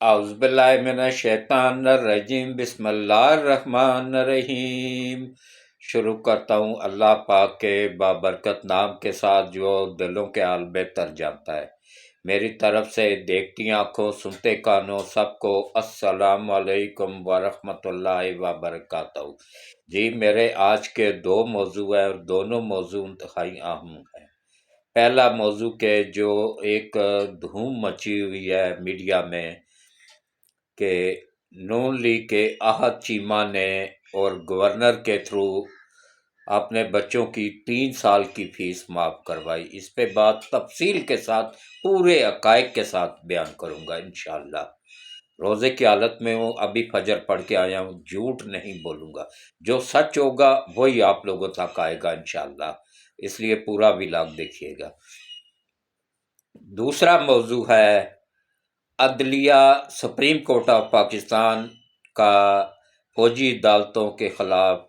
اعوذ باللہ من الشیطان الرجیم، بسم اللہ الرحمن الرحیم۔ شروع کرتا ہوں اللہ پاک کے بابرکت نام کے ساتھ جو دلوں کے حال بہتر جانتا ہے۔ میری طرف سے دیکھتی آنکھوں سنتے کانوں سب کو السلام علیکم ورحمۃ اللہ وبرکاتہ۔ جی، میرے آج کے دو موضوع ہیں اور دونوں موضوع انتہائی اہم ہیں۔ پہلا موضوع کہ جو ایک دھوم مچی ہوئی ہے میڈیا میں کہ نون لیگ کے احد چیمہ نے اور گورنر کے تھرو اپنے بچوں کی 3 سال کی فیس معاف کروائی۔ اس پہ بات تفصیل کے ساتھ پورے حقائق کے ساتھ بیان کروں گا انشاءاللہ۔ روزے کی حالت میں ہوں، ابھی فجر پڑھ کے آیا ہوں، جھوٹ نہیں بولوں گا، جو سچ ہوگا وہی آپ لوگوں تک آئے گا انشاءاللہ، اس لیے پورا ولاگ دیکھیے گا۔ دوسرا موضوع ہے عدلیہ، سپریم کورٹ آف پاکستان کا فوجی عدالتوں کے خلاف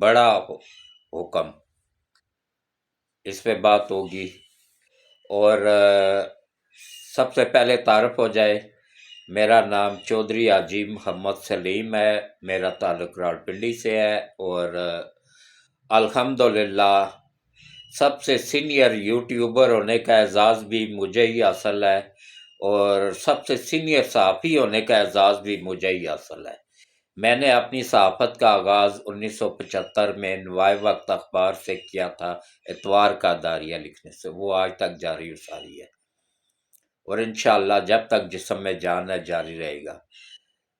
بڑا حکم، اس پہ بات ہوگی۔ اور سب سے پہلے تعارف ہو جائے، میرا نام چودھری حاجی محمد سلیم ہے، میرا تعلق راولپنڈی سے ہے، اور الحمدللہ سب سے سینئر یوٹیوبر ہونے کا اعزاز بھی مجھے ہی حاصل ہے، اور سب سے سینئر صحافی ہونے کا اعزاز بھی مجھے ہی حاصل ہے۔ میں نے اپنی صحافت کا آغاز 1975 میں نوائے وقت اخبار سے کیا تھا، اتوار کا داریہ لکھنے سے، وہ آج تک جاری و ساری ہے، اور انشاءاللہ جب تک جسم میں جان ہے جاری رہے گا۔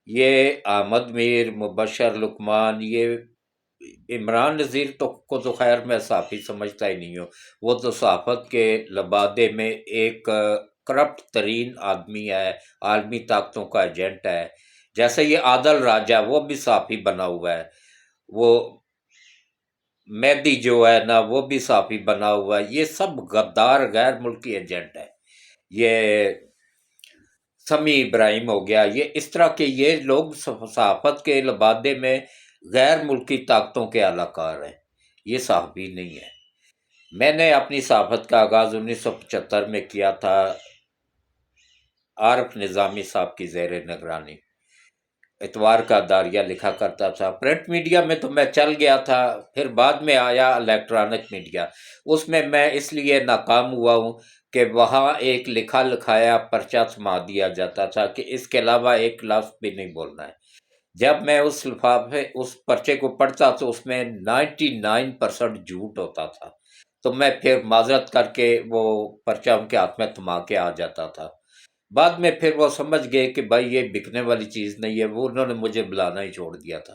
یہ احمد میر، مبشر لقمان، یہ عمران نذیر تو خیر میں صحافی سمجھتا ہی نہیں ہوں، وہ تو صحافت کے لبادے میں ایک کرپٹ ترین آدمی ہے، عالمی طاقتوں کا ایجنٹ ہے۔ جیسے یہ عادل راجہ، وہ بھی صحافی بنا ہوا ہے، وہ مہدی جو ہے نا وہ بھی صحافی بنا ہوا ہے، یہ سب غدار غیر ملکی ایجنٹ ہے۔ یہ سمیع ابراہیم ہو گیا، یہ اس طرح کے یہ لوگ صحافت کے لبادے میں غیر ملکی طاقتوں کے اعلی کار ہیں، یہ صحافی نہیں ہے۔ میں نے اپنی صحافت کا آغاز 1975 میں کیا تھا، عارف نظامی صاحب کی زیر نگرانی، اتوار کا داریہ لکھا کرتا تھا۔ پرنٹ میڈیا میں تو میں چل گیا تھا، پھر بعد میں آیا الیکٹرانک میڈیا، اس میں اس لیے ناکام ہوا ہوں کہ وہاں ایک لکھا لکھایا پرچہ تھما دیا جاتا تھا کہ اس کے علاوہ ایک لفظ بھی نہیں بولنا ہے۔ جب میں اس لفافے اس پرچے کو پڑھتا تو اس میں 99% جھوٹ ہوتا تھا، تو میں پھر معذرت کر کے وہ پرچہ ان کے ہاتھ میں تھما کے آ جاتا تھا۔ بعد میں پھر وہ سمجھ گئے کہ بھائی یہ بکنے والی چیز نہیں ہے، وہ انہوں نے مجھے بلانا ہی چھوڑ دیا تھا۔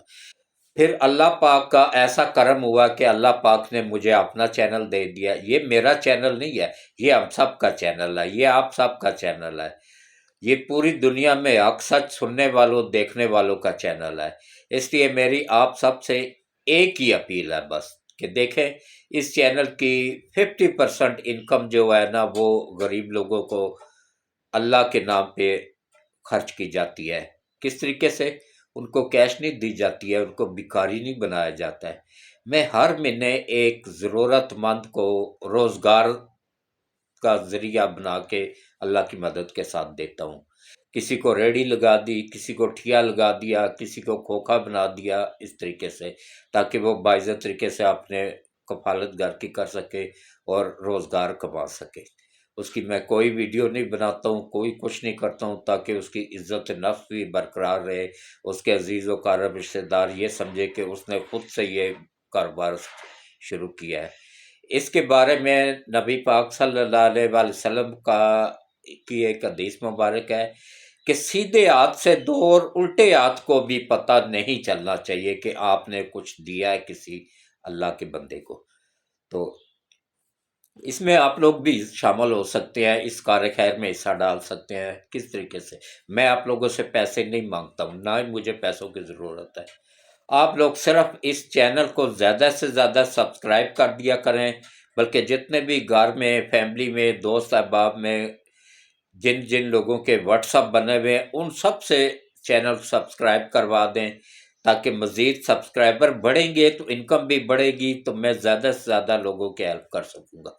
پھر اللہ پاک کا ایسا کرم ہوا کہ اللہ پاک نے مجھے اپنا چینل دے دیا۔ یہ میرا چینل نہیں ہے، یہ ہم سب کا چینل ہے، یہ آپ سب کا چینل ہے، یہ پوری دنیا میں حق سچ سننے والوں دیکھنے والوں کا چینل ہے۔ اس لیے میری آپ سب سے ایک ہی اپیل ہے بس کہ دیکھیں، اس چینل کی 50% انکم جو ہے نا وہ غریب لوگوں کو اللہ کے نام پہ خرچ کی جاتی ہے۔ کس طریقے سے؟ ان کو کیش نہیں دی جاتی ہے، ان کو بھکاری نہیں بنایا جاتا ہے۔ میں ہر مہینے ایک ضرورت مند کو روزگار کا ذریعہ بنا کے اللہ کی مدد کے ساتھ دیتا ہوں۔ کسی کو ریڑھی لگا دی، کسی کو ٹھیا لگا دیا، کسی کو کھوکھا بنا دیا، اس طریقے سے، تاکہ وہ باعزت طریقے سے اپنے کفالت گھر کی کر سکے اور روزگار کما سکے۔ اس کی میں کوئی ویڈیو نہیں بناتا ہوں، کوئی کچھ نہیں کرتا ہوں، تاکہ اس کی عزت نفس بھی برقرار رہے، اس کے عزیز و قارب رشتہ دار یہ سمجھے کہ اس نے خود سے یہ کاروبار شروع کیا ہے۔ اس کے بارے میں نبی پاک صلی اللہ علیہ وآلہ وسلم کی ایک حدیث مبارک ہے کہ سیدھے ہاتھ سے دو اور الٹے ہاتھ کو بھی پتہ نہیں چلنا چاہیے کہ آپ نے کچھ دیا ہے کسی اللہ کے بندے کو۔ تو اس میں آپ لوگ بھی شامل ہو سکتے ہیں، اس کار خیر میں حصہ ڈال سکتے ہیں۔ کس طریقے سے؟ میں آپ لوگوں سے پیسے نہیں مانگتا ہوں، نہ ہی مجھے پیسوں کی ضرورت ہے۔ آپ لوگ صرف اس چینل کو زیادہ سے زیادہ سبسکرائب کر دیا کریں، بلکہ جتنے بھی گھر میں، فیملی میں، دوست احباب میں جن جن لوگوں کے واٹس اپ بنے ہوئے ہیں ان سب سے چینل سبسکرائب کروا دیں، تاکہ مزید سبسکرائبر بڑھیں گے تو انکم بھی بڑھے گی، تو میں زیادہ سے زیادہ لوگوں کی ہیلپ کر سکوں گا۔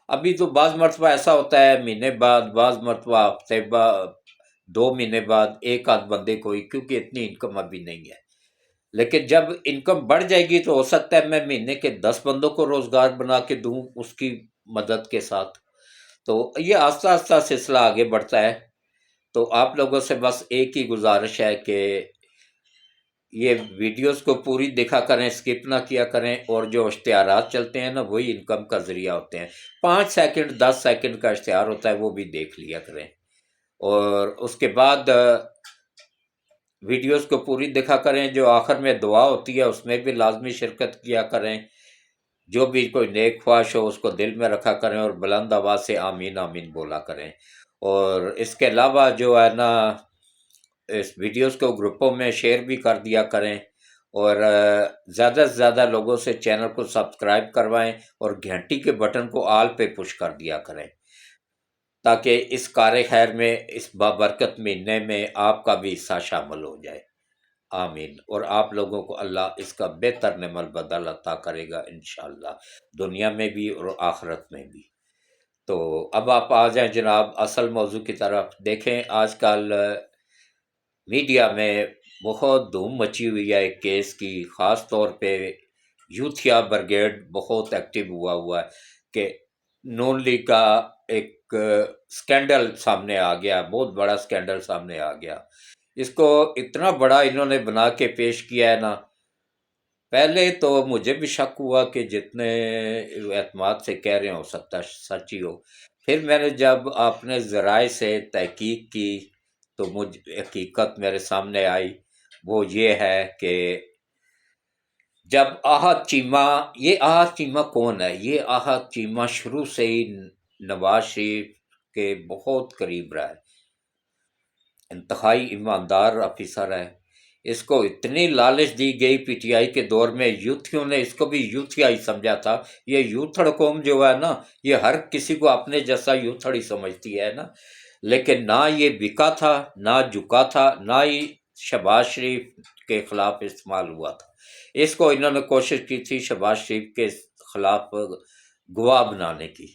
ابھی تو بعض مرتبہ ایسا ہوتا ہے مہینے بعد، بعض مرتبہ ہفتے بعد، 2 مہینے بعد ایک آدھ بندے کو ہی، کیونکہ اتنی انکم ابھی نہیں ہے۔ لیکن جب انکم بڑھ جائے گی تو ہو سکتا ہے میں مہینے کے 10 بندوں کو روزگار بنا کے دوں اس کی مدد کے ساتھ۔ تو یہ آہستہ آہستہ سلسلہ آگے بڑھتا ہے۔ تو آپ لوگوں سے بس ایک ہی گزارش ہے کہ یہ ویڈیوز کو پوری دیکھا کریں، سکپ نہ کیا کریں، اور جو اشتہارات چلتے ہیں نا وہی انکم کا ذریعہ ہوتے ہیں۔ 5 سیکنڈ 10 سیکنڈ کا اشتہار ہوتا ہے، وہ بھی دیکھ لیا کریں، اور اس کے بعد ویڈیوز کو پوری دیکھا کریں۔ جو آخر میں دعا ہوتی ہے اس میں بھی لازمی شرکت کیا کریں۔ جو بھی کوئی نیک خواہش ہو اس کو دل میں رکھا کریں، اور بلند آواز سے آمین آمین بولا کریں۔ اور اس کے علاوہ جو ہے نا اس ویڈیوز کو گروپوں میں شیئر بھی کر دیا کریں، اور زیادہ سے زیادہ لوگوں سے چینل کو سبسکرائب کروائیں، اور گھنٹی کے بٹن کو آل پہ پش کر دیا کریں، تاکہ اس کار خیر میں، اس بابرکت مہینے میں آپ کا بھی حصہ شامل ہو جائے۔ آمین۔ اور آپ لوگوں کو اللہ اس کا بہتر نعم البدل عطا کرے گا انشاءاللہ، دنیا میں بھی اور آخرت میں بھی۔ تو اب آپ آ جائیں جناب اصل موضوع کی طرف۔ دیکھیں آج کل میڈیا میں بہت دھوم مچی ہوئی ہے ایک کیس کی، خاص طور پہ یوتھیا برگیڈ بہت ایکٹیو ہوا ہے کہ نون لیگ کا ایک سکینڈل سامنے آ گیا، بہت بڑا سکینڈل سامنے آ گیا۔ اس کو اتنا بڑا انہوں نے بنا کے پیش کیا ہے نا، پہلے تو مجھے بھی شک ہوا کہ جتنے اعتماد سے کہہ رہے ہو سکتا ہے سچ ہی ہو۔ پھر میں نے جب اپنے ذرائع سے تحقیق کی تو مجھے حقیقت میرے سامنے آئی، وہ یہ ہے کہ جب احد چیمہ، یہ احد چیمہ کون ہے؟ یہ احد چیمہ شروع سے ہی نواز شریف کے بہت قریب رہا ہے، انتہائی ایماندار آفیسر ہے۔ اس کو اتنی لالچ دی گئی پی ٹی آئی کے دور میں، یوتھیوں نے اس کو بھی یوتھیا ہی سمجھا تھا۔ یہ یوتھڑ قوم جو ہے نا، یہ ہر کسی کو اپنے جیسا یوتھڑ ہی سمجھتی ہے نا، لیکن نہ یہ بکا تھا، نہ جھکا تھا، نہ ہی شہباز شریف کے خلاف استعمال ہوا تھا۔ اس کو انہوں نے کوشش کی تھی شہباز شریف کے خلاف گواہ بنانے کی۔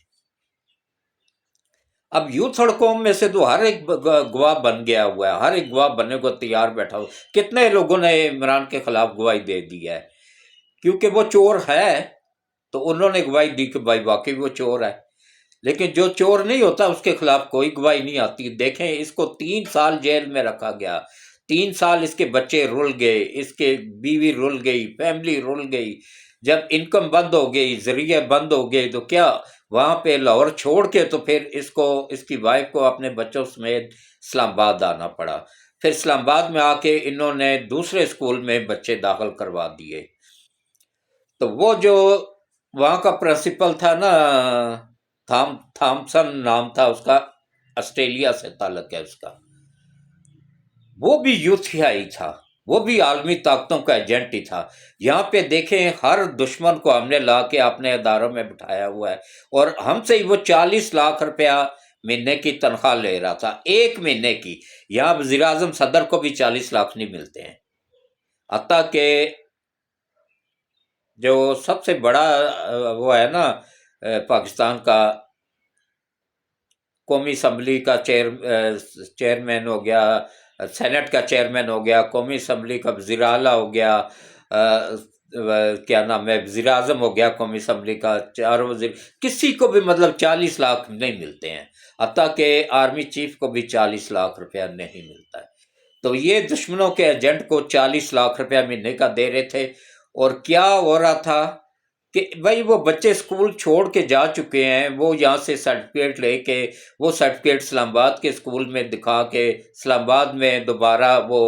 اب یوتھڑ قوم میں سے تو ہر ایک گواہ بن گیا ہوا ہے، ہر ایک گواہ بننے کو تیار بیٹھا ہوا۔ کتنے لوگوں نے عمران کے خلاف گواہی دے دی ہے، کیونکہ وہ چور ہے تو انہوں نے گواہی دی کہ بھائی واقعی وہ چور ہے۔ لیکن جو چور نہیں ہوتا اس کے خلاف کوئی گواہی نہیں آتی۔ دیکھیں اس کو 3 سال جیل میں رکھا گیا، 3 سال اس کے بچے رل گئے، اس کے بیوی رل گئی، فیملی رل گئی۔ جب انکم بند ہو گئی، ذریعے بند ہو گئے، تو کیا وہاں پہ لاہور چھوڑ کے تو پھر اس کی وائف کو اپنے بچوں سمیت اسلام آباد آنا پڑا۔ پھر اسلام آباد میں آ کے انہوں نے دوسرے اسکول میں بچے داخل کروا دیے۔ تو وہ جو وہاں کا پرنسپل تھا نا، تھامسن نام تھا اس کا، آسٹریلیا سے تعلق ہے اس کا، وہ بھی یوتھیا ہی تھا، وہ بھی عالمی طاقتوں کا ایجنٹ ہی تھا۔ یہاں پہ دیکھیں ہر دشمن کو ہم نے لا کے اپنے اداروں میں بٹھایا ہوا ہے، اور ہم سے ہی وہ 40 لاکھ روپیہ مہینے کی تنخواہ لے رہا تھا، ایک مہینے کی۔ یہاں وزیر اعظم صدر کو بھی 40 لاکھ نہیں ملتے ہیں۔ حتیٰ کہ جو سب سے بڑا وہ ہے نا پاکستان کا قومی اسمبلی کا چیئرمین ہو گیا، سینٹ کا چیئرمین ہو گیا، قومی اسمبلی کا وزیر اعلیٰ ہو گیا، کیا نام ہے، وزیر اعظم ہو گیا قومی اسمبلی کا، 4 وزیر، کسی کو بھی مطلب 40 لاکھ نہیں ملتے ہیں۔ حتیٰ کہ آرمی چیف کو بھی 40 لاکھ روپیہ نہیں ملتا ہے۔ تو یہ دشمنوں کے ایجنٹ کو 40 لاکھ روپیہ مہینے کا دے رہے تھے۔ اور کیا ہو رہا تھا کہ بھائی وہ بچے اسکول چھوڑ کے جا چکے ہیں، وہ یہاں سے سرٹیفکیٹ لے کے، وہ سرٹیفکیٹ اسلام آباد کے اسکول میں دکھا کے اسلام آباد میں دوبارہ وہ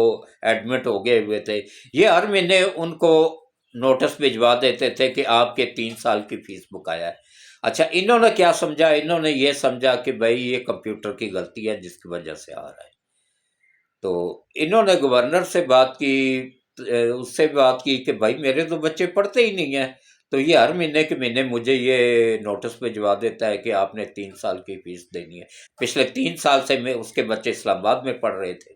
ایڈمٹ ہو گئے ہوئے تھے۔ یہ ہر مہینے ان کو نوٹس بھجوا دیتے تھے کہ آپ کے 3 سال کی فیس بکایا ہے۔ اچھا انہوں نے کیا سمجھا؟ انہوں نے یہ سمجھا کہ بھائی یہ کمپیوٹر کی غلطی ہے جس کی وجہ سے آ رہا ہے۔ تو انہوں نے گورنر سے بات کی، اس سے بات کی کہ بھائی میرے تو بچے پڑھتے ہی نہیں ہیں، تو یہ ہر مہینے کے مہینے مجھے یہ نوٹس بھجوا دیتا ہے کہ آپ نے 3 سال کی فیس دینی ہے۔ پچھلے 3 سال سے میں اس کے بچے اسلام آباد میں پڑھ رہے تھے۔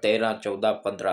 13, 14, 15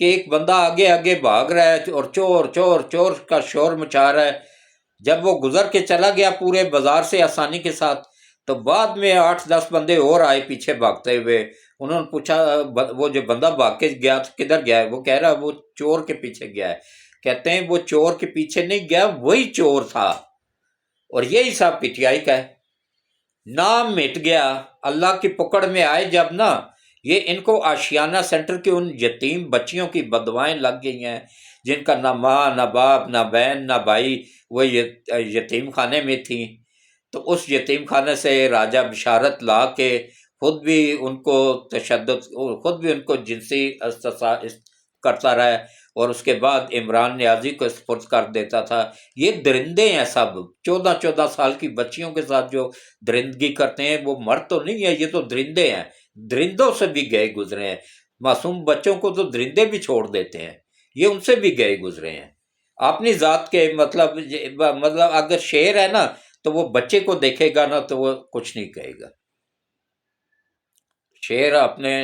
کہ ایک بندہ آگے آگے بھاگ رہا ہے اور چور چور چور کا شور مچا رہا ہے. جب وہ گزر کے چلا گیا پورے بازار سے آسانی کے ساتھ، تو بعد میں 8-10 بندے اور آئے پیچھے بھاگتے ہوئے. انہوں نے پوچھا وہ جو بندہ بھاگ کے گیا کدھر گیا ہے؟ وہ کہہ رہا وہ چور کے پیچھے گیا ہے. کہتے ہیں وہ چور کے پیچھے نہیں گیا، وہی چور تھا. اور یہی حساب پی ٹی آئی کا ہے. نام مٹ گیا، اللہ کی پکڑ میں آئے جب نا، یہ ان کو آشیانہ سینٹر کے ان یتیم بچیوں کی بدوائیں لگ گئی ہیں جن کا نہ ماں نہ باپ نہ بہن نہ بھائی، وہ یتیم خانے میں تھیں. تو اس یتیم خانے سے راجہ بشارت لا کے خود بھی ان کو تشدد، خود بھی ان کو جنسی کرتا رہا، اور اس کے بعد عمران نیازی کو سپرد کر دیتا تھا. یہ درندے ہیں سب، 14-14 سال کی بچیوں کے ساتھ جو درندگی کرتے ہیں وہ مرد تو نہیں ہے، یہ تو درندے ہیں. درندوں سے بھی گئے گزرے ہیں. معصوم بچوں کو تو درندے بھی چھوڑ دیتے ہیں، یہ ان سے بھی گئے گزرے ہیں. اپنی ذات کے مطلب اگر شیر ہے نا تو وہ بچے کو دیکھے گا نا تو وہ کچھ نہیں کہے گا. شیر اپنے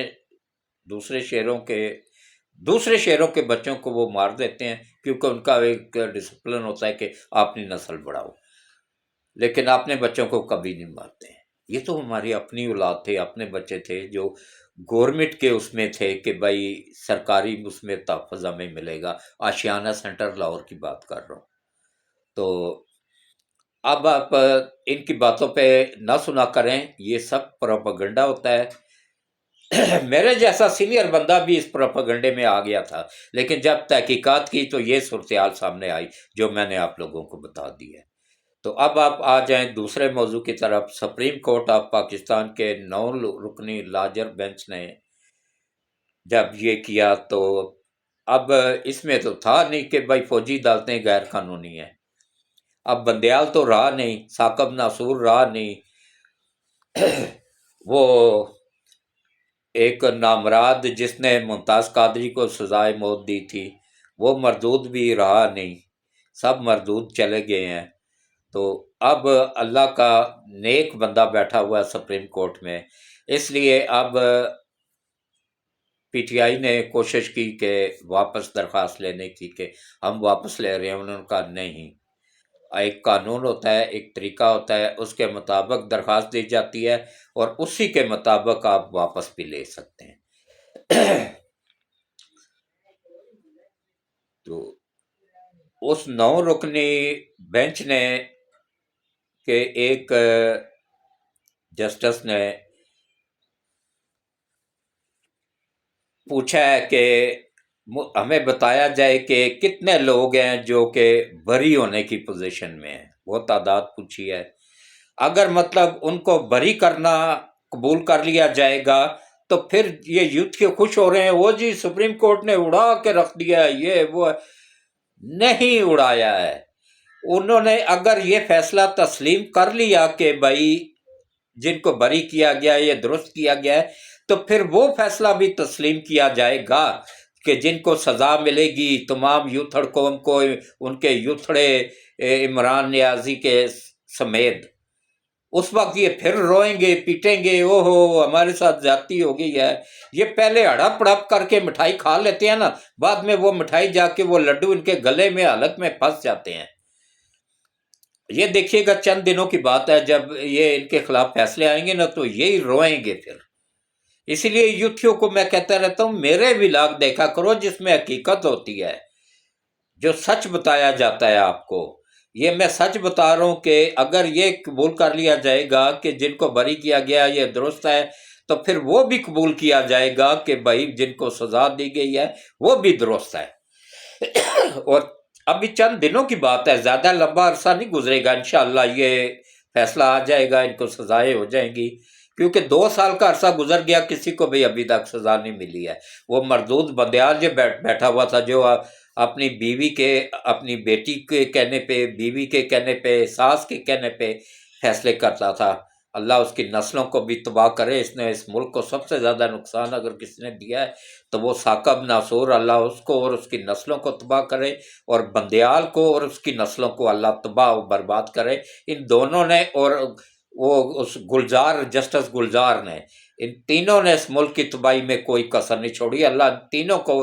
دوسرے شیروں کے بچوں کو وہ مار دیتے ہیں، کیونکہ ان کا ایک ڈسپلن ہوتا ہے کہ اپنی نسل بڑھاؤ، لیکن اپنے بچوں کو کبھی نہیں مارتے ہیں. یہ تو ہماری اپنی اولاد تھے، اپنے بچے تھے جو گورنمنٹ کے اس میں تھے کہ بھائی سرکاری اس میں تحفظ ہمیں ملے گا. آشیانہ سینٹر لاہور کی بات کر رہا ہوں. تو اب آپ ان کی باتوں پہ نہ سنا کریں، یہ سب پروپیگنڈا ہوتا ہے. میرے جیسا سینئر بندہ بھی اس پروپیگنڈے میں آ گیا تھا، لیکن جب تحقیقات کی تو یہ صورتحال سامنے آئی جو میں نے آپ لوگوں کو بتا دی ہے. تو اب آپ آ جائیں دوسرے موضوع کی طرف. سپریم کورٹ آف پاکستان کے 9 رکنی لارجر بینچ نے جب یہ کیا تو اب اس میں تو تھا نہیں کہ بھائی فوجی عدالتیں غیر قانونی ہیں. اب بندیال تو رہا نہیں، ثاقب ناصور رہا نہیں، وہ ایک نامراد جس نے ممتاز قادری کو سزائے موت دی تھی وہ مردود بھی رہا نہیں، سب مردود چلے گئے ہیں. تو اب اللہ کا نیک بندہ بیٹھا ہوا ہے سپریم کورٹ میں، اس لیے اب پی ٹی آئی نے کوشش کی کہ واپس درخواست لینے کی کہ ہم واپس لے رہے ہیں. انہوں نے کہا نہیں، ایک قانون ہوتا ہے، ایک طریقہ ہوتا ہے، اس کے مطابق درخواست دی جاتی ہے اور اسی کے مطابق آپ واپس بھی لے سکتے ہیں. تو اس 9 رکنی بینچ نے کہ ایک جسٹس نے پوچھا ہے کہ ہمیں بتایا جائے کہ کتنے لوگ ہیں جو کہ بری ہونے کی پوزیشن میں ہیں. وہ تعداد پوچھی ہے. اگر مطلب ان کو بری کرنا قبول کر لیا جائے گا تو پھر یہ یوتھ کے خوش ہو رہے ہیں، وہ جی سپریم کورٹ نے اڑا کے رکھ دیا ہے، یہ وہ. نہیں اڑایا ہے انہوں نے. اگر یہ فیصلہ تسلیم کر لیا کہ بھائی جن کو بری کیا گیا یہ درست کیا گیا ہے، تو پھر وہ فیصلہ بھی تسلیم کیا جائے گا کہ جن کو سزا ملے گی تمام یوتھڑ قوم کو، ان کے یوتھڑے عمران نیازی کے سمیت، اس وقت یہ پھر روئیں گے پیٹیں گے، او ہو ہمارے ساتھ زیادتی ہو گئی ہے. یہ پہلے ہڑپ ہڑپ کر کے مٹھائی کھا لیتے ہیں نا، بعد میں وہ مٹھائی جا کے وہ لڈو ان کے گلے میں حلق میں پھنس جاتے ہیں. یہ دیکھیے گا چند دنوں کی بات ہے، جب یہ ان کے خلاف فیصلے آئیں گے نا تو یہی روئیں گے پھر. اسی لیے یوتھیوں کو میں کہتا رہتا ہوں میرے ولاگ دیکھا کرو جس میں حقیقت ہوتی ہے، جو سچ بتایا جاتا ہے آپ کو. یہ میں سچ بتا رہا ہوں کہ اگر یہ قبول کر لیا جائے گا کہ جن کو بری کیا گیا یہ درست ہے، تو پھر وہ بھی قبول کیا جائے گا کہ بھائی جن کو سزا دی گئی ہے وہ بھی درست ہے. اور ابھی چند دنوں کی بات ہے، زیادہ لمبا عرصہ نہیں گزرے گا، انشاءاللہ یہ فیصلہ آ جائے گا، ان کو سزائیں ہو جائیں گی. کیونکہ 2 سال کا عرصہ گزر گیا، کسی کو بھی ابھی تک سزا نہیں ملی ہے. وہ مردود بندیال جو بیٹھا ہوا تھا، جو اپنی بیوی کے، اپنی بیٹی کے کہنے پہ، بیوی کے کہنے پہ، ساس کے کہنے پہ فیصلے کرتا تھا. اللہ اس کی نسلوں کو بھی تباہ کرے. اس نے اس ملک کو سب سے زیادہ نقصان اگر کسی نے دیا ہے تو وہ ثاقب ناصور، اللہ اس کو اور اس کی نسلوں کو تباہ کرے، اور بندیال کو اور اس کی نسلوں کو اللہ تباہ و برباد کرے. ان دونوں نے، اور وہ اس گلزار، جسٹس گلزار نے، ان تینوں نے اس ملک کی تباہی میں کوئی کسر نہیں چھوڑی. اللہ ان تینوں کو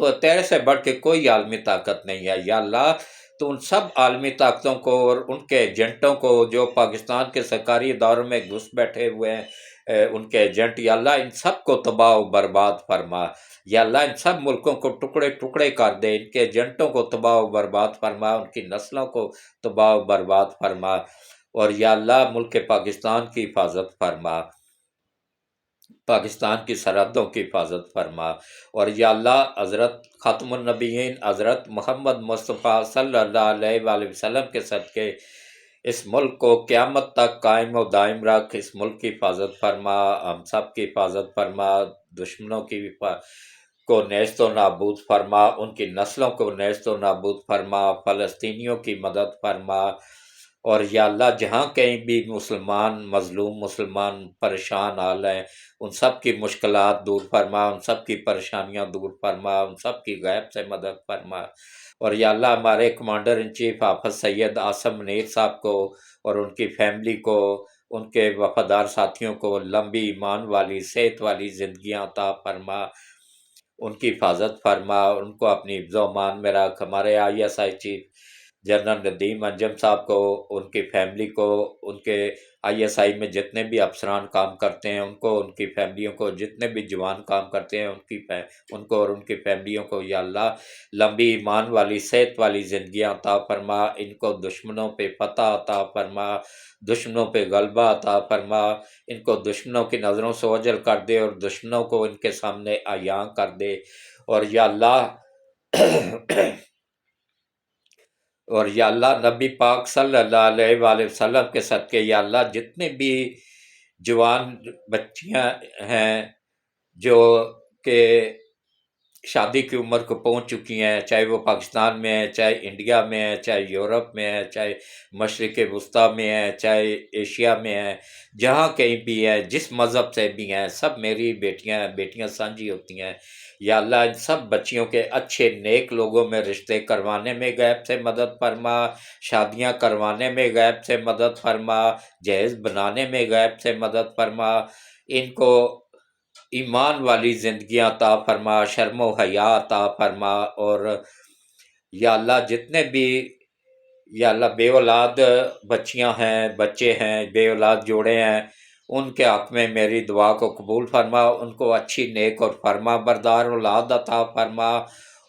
تو تیرے سے بڑھ کے کوئی عالمی طاقت نہیں ہے یا اللہ۔ تو ان سب عالمی طاقتوں کو اور ان کے ایجنٹوں کو جو پاکستان کے سرکاری اداروں میں گھس بیٹھے ہوئے ہیں، ان کے ایجنٹ، یا اللہ ان سب کو تباہ و برباد فرما، یا اللہ ان سب ملکوں کو ٹکڑے ٹکڑے کر دے، ان کے ایجنٹوں کو تباہ و برباد فرما، ان کی نسلوں کو تباہ و برباد فرما، اور یا اللہ ملک پاکستان کی حفاظت فرما، پاکستان کی سرحدوں کی حفاظت فرما، اور یا اللہ حضرت ختم النبیین حضرت محمد مصطفیٰ صلی اللہ علیہ وآلہ وسلم کے صدقے اس ملک کو قیامت تک قائم و دائم رکھ، اس ملک کی حفاظت فرما، ہم سب کی حفاظت فرما، دشمنوں کی کو نیست و نابود فرما، ان کی نسلوں کو نیست و نابود فرما، فلسطینیوں کی مدد فرما، اور یا اللہ جہاں کہیں بھی مسلمان مظلوم مسلمان پریشان حال ہیں، ان سب کی مشکلات دور فرما، ان سب کی پریشانیاں دور فرما، ان سب کی غیب سے مدد فرما، اور یا اللہ ہمارے کمانڈر ان چیف حافظ سید عاصم منیر صاحب کو اور ان کی فیملی کو، ان کے وفادار ساتھیوں کو لمبی ایمان والی صحت والی زندگیاں عطا فرما، ان کی حفاظت فرما، ان کو اپنی حفظ و امان میں رکھ۔ ہمارے ISI چیف جنرل ندیم انجم صاحب کو، ان کی فیملی کو، ان کے ISI میں جتنے بھی افسران کام کرتے ہیں ان کو، ان کی فیملیوں کو، جتنے بھی جوان کام کرتے ہیں ان کو اور ان کی فیملیوں کو یا اللہ لمبی ایمان والی صحت والی زندگیاں عطا فرما، ان کو دشمنوں پہ فتح عطا فرما، دشمنوں پہ غلبہ عطا فرما، ان کو دشمنوں کی نظروں سے اوجھل کر دے اور دشمنوں کو ان کے سامنے عیاں کر دے، اور یا اللہ اور یا اللہ نبی پاک صلی اللہ علیہ وآلہ وسلم کے صدقے یا اللہ جتنے بھی جوان بچیاں ہیں جو کہ شادی کی عمر کو پہنچ چکی ہیں، چاہے وہ پاکستان میں ہیں، چاہے انڈیا میں ہیں، چاہے یورپ میں ہیں، چاہے مشرق وسطیٰ میں ہیں، چاہے ایشیا میں ہیں، جہاں کہیں بھی ہیں، جس مذہب سے بھی ہیں، سب میری بیٹیاں ہیں، بیٹیاں سانجھی ہوتی ہیں، یا اللہ ان سب بچیوں کے اچھے نیک لوگوں میں رشتے کروانے میں غیب سے مدد فرما، شادیاں کروانے میں غیب سے مدد فرما، جہیز بنانے میں غیب سے مدد فرما، ان کو ایمان والی زندگیاں عطا فرما، شرم و حیا عطا فرما، اور یا اللہ جتنے بھی یا اللہ بے اولاد بچیاں ہیں، بچے ہیں، بے اولاد جوڑے ہیں، ان کے حق میں میری دعا کو قبول فرما، ان کو اچھی نیک اور فرما بردار اولاد عطا فرما،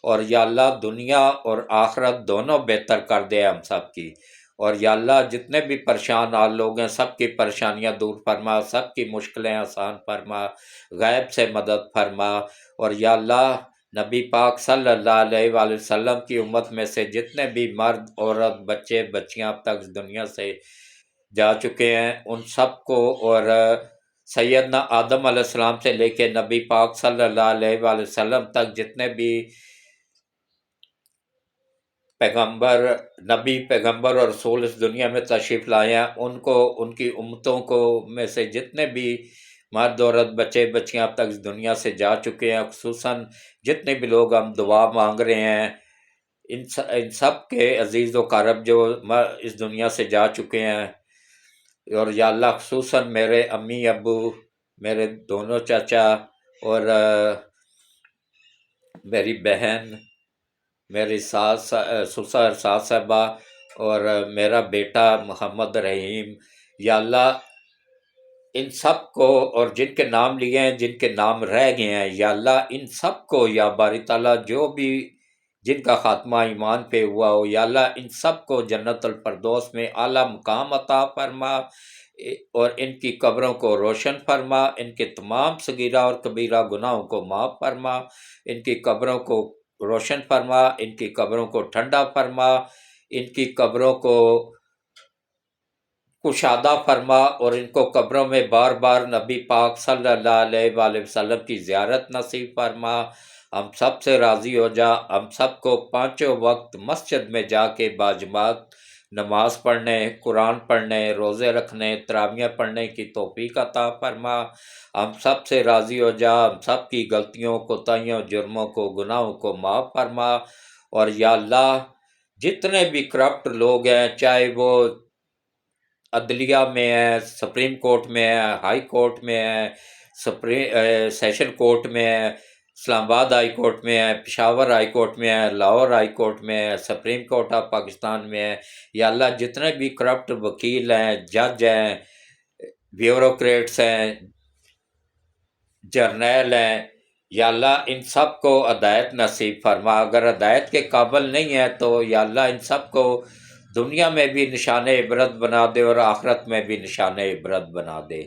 اور یا اللہ دنیا اور آخرت دونوں بہتر کر دے ہم سب کی، اور یا اللہ جتنے بھی پریشان حال لوگ ہیں سب کی پریشانیاں دور فرما، سب کی مشکلیں آسان فرما، غیب سے مدد فرما، اور یا اللہ نبی پاک صلی اللہ علیہ وآلہ وسلم کی امت میں سے جتنے بھی مرد عورت بچے بچیاں اب تک دنیا سے جا چکے ہیں ان سب کو، اور سیدنا آدم علیہ السلام سے لے کے نبی پاک صلی اللہ علیہ وآلہ وسلم تک جتنے بھی پیغمبر نبی پیغمبر اور رسول اس دنیا میں تشریف لائے ہیں، ان کو ان کی امتوں کو میں سے جتنے بھی مرد عورت بچے بچیاں اب تک اس دنیا سے جا چکے ہیں، خصوصاً جتنے بھی لوگ ہم دعا مانگ رہے ہیں ان سب کے عزیز و قارب جو اس دنیا سے جا چکے ہیں، اور یا اللہ خصوصاً میرے امی ابو، میرے دونوں چاچا، اور میری بہن، میری سسر ساس صاحبہ، اور میرا بیٹا محمد رحیم، یا اللہ ان سب کو، اور جن کے نام لیے ہیں جن کے نام رہ گئے ہیں یا اللہ ان سب کو یا باری تعالیٰ جو بھی جن کا خاتمہ ایمان پہ ہوا ہو یا اللہ ان سب کو جنت الفردوس میں اعلیٰ مقام عطا فرما، اور ان کی قبروں کو روشن فرما، ان کے تمام صغیرہ اور کبیرہ گناہوں کو معاف فرما، ان کی قبروں کو روشن فرما، ان کی قبروں کو ٹھنڈا فرما، ان کی قبروں کو کشادہ فرما، اور ان کو قبروں میں بار بار نبی پاک صلی اللہ علیہ وآلہ وسلم کی زیارت نصیب فرما، ہم سب سے راضی ہو جا، ہم سب کو پانچوں وقت مسجد میں جا کے باجماعت نماز پڑھنے، قرآن پڑھنے، روزے رکھنے، تراویح پڑھنے کی توفیق عطا فرما، ہم سب سے راضی ہو جا، ہم سب کی غلطیوں کوتاہیوں جرموں کو گناہوں کو معاف فرما، اور یا اللہ جتنے بھی کرپٹ لوگ ہیں چاہے وہ عدلیہ میں ہے، سپریم کورٹ میں ہے، ہائی کورٹ میں ہے، سیشن کورٹ میں ہے، اسلام آباد ہائی کورٹ میں ہے، پشاور ہائی کورٹ میں ہے، لاہور ہائی کورٹ میں ہے، سپریم کورٹ آف پاکستان میں ہے۔ یا اللہ جتنے بھی کرپٹ وکیل ہیں، جج ہیں، بیوروکریٹس ہیں، جرنیل ہیں، یا اللہ ان سب کو ہدایت نصیب فرما۔ اگر ہدایت کے قابل نہیں ہے تو یا اللہ ان سب کو دنیا میں بھی نشان عبرت بنا دے اور آخرت میں بھی نشان عبرت بنا دے۔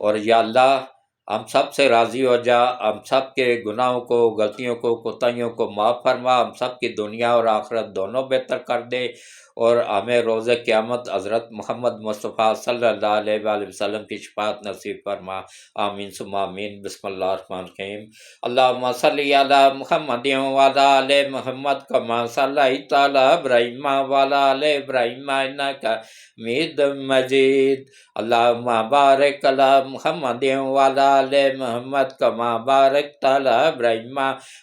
اور یا اللہ ہم سب سے راضی ہو جا، ہم سب کے گناہوں کو، غلطیوں کو، کوتاہیوں کو معاف فرما، ہم سب کی دنیا اور آخرت دونوں بہتر کر دے، اور ہمیں روز قیامت حضرت محمد مصطفیٰ صلی اللہ علیہ وآلہ وسلم کی شفاعت نصیب فرما۔ آمین ثم آمین۔ بسم اللہ الرحمن الرحیم۔ اللہم صلی علی محمد وعلی آل محمد کما صلیت علی ابراہیم وعلی آل ابراہیم انک حمید مجید۔ اللہم بارک علی محمد وعلی آل محمد کما بارکت علی ابراہیم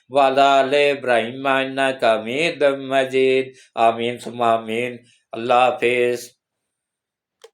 وعلی آل ابراہیم انک حمید مجید۔ آمین ثم آمین۔ اللہ حافظ۔